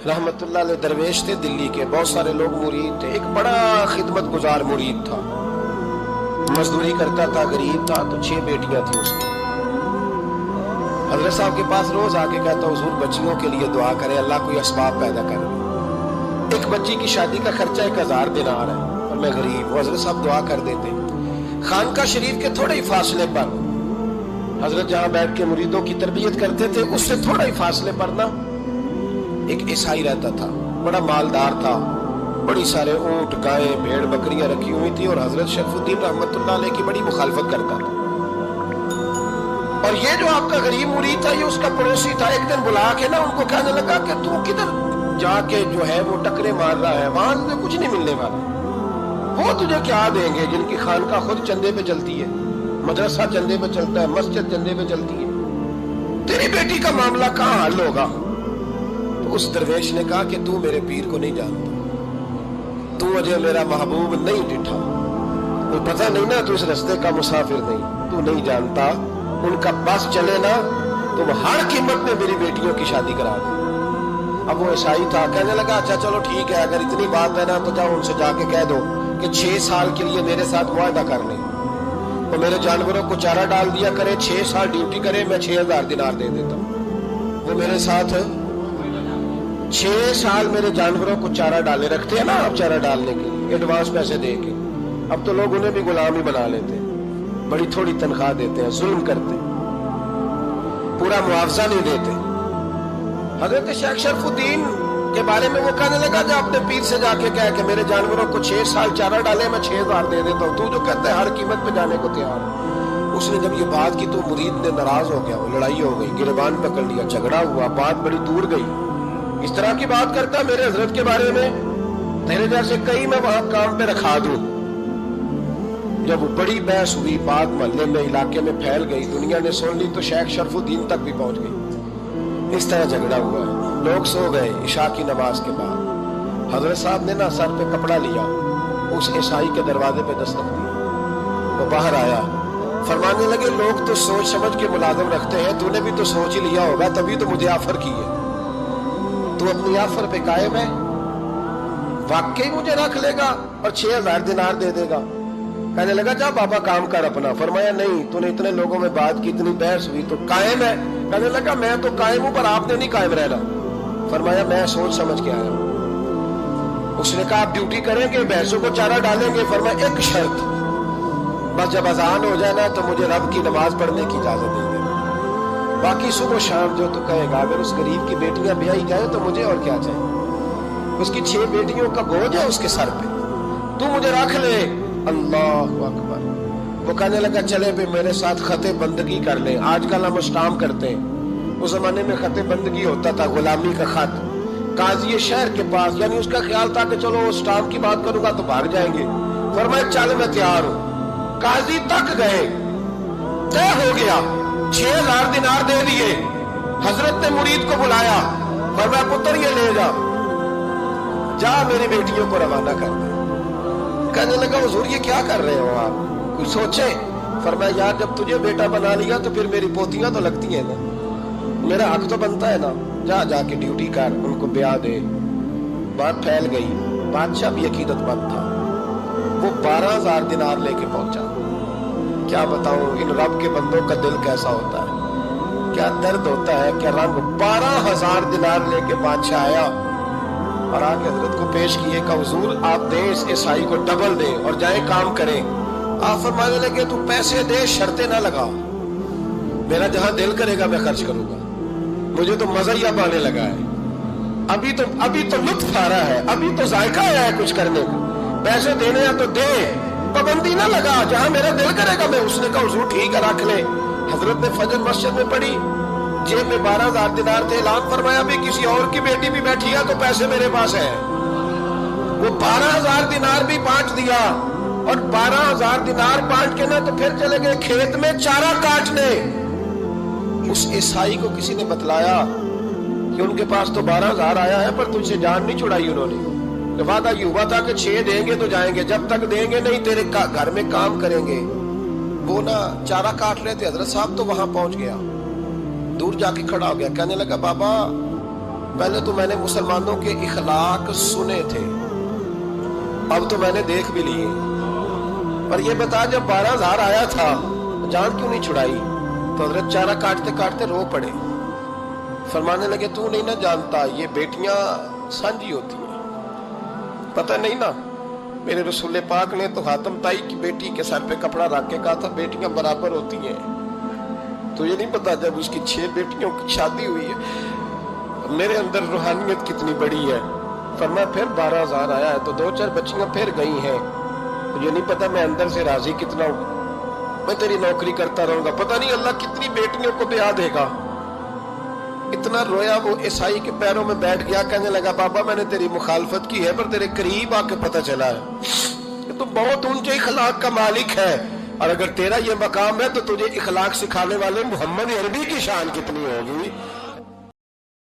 रहमतुल्लाह अलैह दरवेश थे दिल्ली के, बहुत सारे लोग मुरीद थे। एक बड़ा खिदमत गुजार मुरीद था, मजदूरी करता था, गरीब था, तो 6 बेटियां थी उसकी। हजरत साहब के पास रोज आके कहता, हुजूर बच्चियों के लिए दुआ करें, अल्लाह कोई असबाब पैदा करे। एक बच्ची की शादी का खर्चा 1000 दिनार है और मैं गरीब हूँ। हजरत साहब दुआ कर देते। खानका शरीफ के थोड़े ही फासले पर हजरत जहाँ बैठ के मुरीदों की तरबियत करते थे, उससे थोड़ा ही फासले पर ना एक ईसाई रहता था, बड़ा मालदार था, बड़ी सारे ऊंट, गाय, भेड़, बकरियां रखी हुई थी और हजरत शरफुद्दीन रहमतुल्लाह अलैह की बड़ी मुखालफत करता था। और ये जो आपका गरीब मुरीद था, ये उसका पड़ोसी था। एक दिन बुला के ना उनको कहने लगा कि तू किधर जाके जो है वो टकरे मार रहा है, वहां तुझे कुछ नहीं मिलने वाला। वो तुझे क्या देंगे जिनकी खानका खुद चंदे पे चलती है, मदरसा चंदे पे चलता है, मस्जिद चंदे पे चलती है, तेरी बेटी का मामला कहाँ हल होगा? तो उस दरवेश ने कहा कि तू मेरे पीर को नहीं जानता, तू अजय मेरा महबूब नहीं डिठा, तो पता नहीं ना, तू इस रास्ते का मुसाफिर नहीं, तू नहीं जानता, उनका बस चले ना तुम हर कीमत में मेरी बेटियों की शादी करा दे। अब वो ईसाई था, कहने लगा अच्छा चलो ठीक है, अगर इतनी बात है ना तो जाओ उनसे जाके कह दो कि 6 साल के लिए मेरे साथ मुआहदा कर ले, तो मेरे जानवरों को चारा डाल दिया करे, 6 साल ड्यूटी करे, मैं 6000 दिनार दे देता हूँ। वो मेरे साथ 6 साल मेरे जानवरों को चारा डाले, रखते हैं ना आप चारा डालने के लिए एडवांस पैसे दे के। अब तो लोग उन्हें भी गुलाम ही बना लेते हैं, बड़ी थोड़ी तनख्वाह देते हैं, जुल्म करते हैं, पूरा मुआवजा नहीं देते। हजरत शेख शरफुद्दीन के बारे में वो कहने लगा जो अपने पीर से जाके कह के मेरे जानवरों को 6 साल चारा डाले, मैं 6000 दे देता हूँ, तू जो कहता है हर कीमत पे जाने को तैयार है। उसने जब ये बात की तो मुरीद ने नाराज हो गया, वो लड़ाई हो गई, गिरबान पकड़ लिया, झगड़ा हुआ, बात बड़ी दूर गई। इस तरह की बात करता मेरे हजरत के बारे में, तेरे जैसे कई मैं वहां काम पे रखा दूं। जब बड़ी बहस हुई, बात मोहल्ले में, इलाके में फैल गई, दुनिया ने सुन ली, तो शेख शरफुद्दीन तक भी पहुंच गई। इस तरह झगड़ा हुआ है। लोग सो गए इशा की नमाज के बाद। हजरत साहब ने ना सर पे कपड़ा लिया, उस ईसाई के दरवाजे पे दस्तक दी। वो बाहर आया, फरमाने लगे लोग तो सोच समझ के मुलाजम रखते हैं, तूने भी तो सोच ही लिया होगा, तभी तो मुझे ऑफर की है। तू अपनी ऑफर पे कायम है, वाकई मुझे रख लेगा और 6000 दिनार दे देगा? कहने लगा जा बाबा काम कर अपना। फरमाया नहीं, तूने इतने लोगों में बात की, इतनी बहस हुई, तो कायम है? कहने लगा मैं तो कायम हूं, पर आपने नहीं कायम रहना। फरमाया मैं सोच समझ के आया हूं। उसने कहा आप ड्यूटी करेंगे, भैंसों को चारा डालेंगे? फरमाया एक शर्त, बस जब अजान हो जाए ना तो मुझे रब की नमाज पढ़ने की इजाजत दे देना, बाकी सुबह शाम जो तू कहेगा। अगर उस गरीब की बेटियां ब्याही जाए तो मुझे और क्या चाहिए? उसकी 6 बेटियों का बोझ है उसके सर पे, तू मुझे रख ले। अल्लाह अकबर। वो कहने लगा चले भी मेरे साथ खते बंदगी कर ले, आजकल हम स्टाम्प करते हैं, उस जमाने में खते बंदगी होता था, गुलामी का खत। काजी शहर के पास, यानी उसका ख्याल था कि चलो स्टाम्प की बात करूंगा तो भाग जाएंगे। फरमाया चल मैं तैयार हूं। काजी तक गए, तय हो गया, 6000 दिनार दे दिए। हजरत ने मुरीद को बुलाया, फरमाया पुत्र ये ले जा मेरी बेटियों को रवाना कर दे। कहने लगा हुजूर ये क्या कर रहे हो आप, कुछ सोचे? फरमाया यार जब तुझे बेटा बना लिया तो फिर मेरी पोतियां तो लगती है ना, मेरा हक तो बनता है ना, जा जाके ड्यूटी कर, उनको ब्याह दे। बात फैल गई, बादशाह भी अकीदतमंद था, वो 12000 दिनार लेके पहुंचा। क्या बताऊं इन रब के बंदों का दिल कैसा होता है, क्या दर्द होता है, क्या रंग। 12000 दिनार लेके बादशाह आया और आके हजरत को पेश किए का हुजूर आप दें इस ईसाई को डबल दें और जाए काम करें। आप फरमाने लगे तू पैसे दे, शर्तें ना लगा, मेरा जहां दिल करेगा मैं खर्च करूंगा, मुझे तो मजा ही अब आने लगा है, अभी तो लुत्फ आ रहा है, अभी तो जायका आया है कुछ करने का, पैसे देने हैं तो दे, पाबंदी ना लगा, जहां मेरा दिल करेगा मैं। उसने कहा हुजूर ठीक है रख ले। हजरत ने फजर मस्जिद में पढ़ी, जेब में 12000 दिनार थे, ऐलान फरमाया भी किसी और की बेटी भी बैठी है तो पैसे मेरे पास है। वो 12000 दिनार भी बांट दिया और 12000 दिनार बांट के ना तो फिर चले गए खेत में चारा काटने। उस ईसाई को किसी ने बतलाया कि उनके पास तो 12000 आया है पर तुझसे जान नहीं छुड़ाई उन्होंने। वादा ये हुआ था कि 6 देंगे तो जाएंगे, जब तक देंगे नहीं तेरे घर में काम करेंगे। वो ना चारा काट रहे थे, हजरत साहब तो वहां पहुंच गया, दूर जाके खड़ा हो गया, कहने लगा बाबा پہلے تو میں نے مسلمانوں کے اخلاق سنے تھے، اب تو میں نے دیکھ بھی لیے۔ پر یہ بتا جب 12,000 آیا تھا جان کیوں نہیں چھڑائی؟ تو حضرت چارہ کاٹتے کاٹتے رو پڑے، فرمانے لگے تو نہیں نہ جانتا یہ بیٹیاں سانجی ہوتی ہیں، پتہ نہیں نا؟ میرے رسول پاک نے تو حاتم تائی کی بیٹی کے سر پہ کپڑا رکھ کے کہا تھا بیٹیاں برابر ہوتی ہیں، تو یہ نہیں پتا جب اس کی 6 بیٹیوں کی شادی ہوئی ہے میرے اندر روحانیت کتنی بڑی ہے۔ فرمایا پھر 12,000 آیا ہے تو 2-4 بچیاں پھر گئی ہیں، مجھے نہیں پتا میں اندر سے راضی کتنا ہوں، میں تیری نوکری کرتا رہوں گا، پتہ نہیں اللہ کتنی بیٹیوں کو بیاہ دے گا۔ اتنا رویا وہ عیسائی کے پیروں میں بیٹھ گیا، کہنے لگا بابا میں نے تیری مخالفت کی ہے پر تیرے قریب آ کے پتہ چلا ہے کہ تو بہت اونچے اخلاق کا مالک ہے، اور اگر تیرا یہ مقام ہے تو تجھے اخلاق سکھانے والے محمد عربی کی شان کتنی ہوگی۔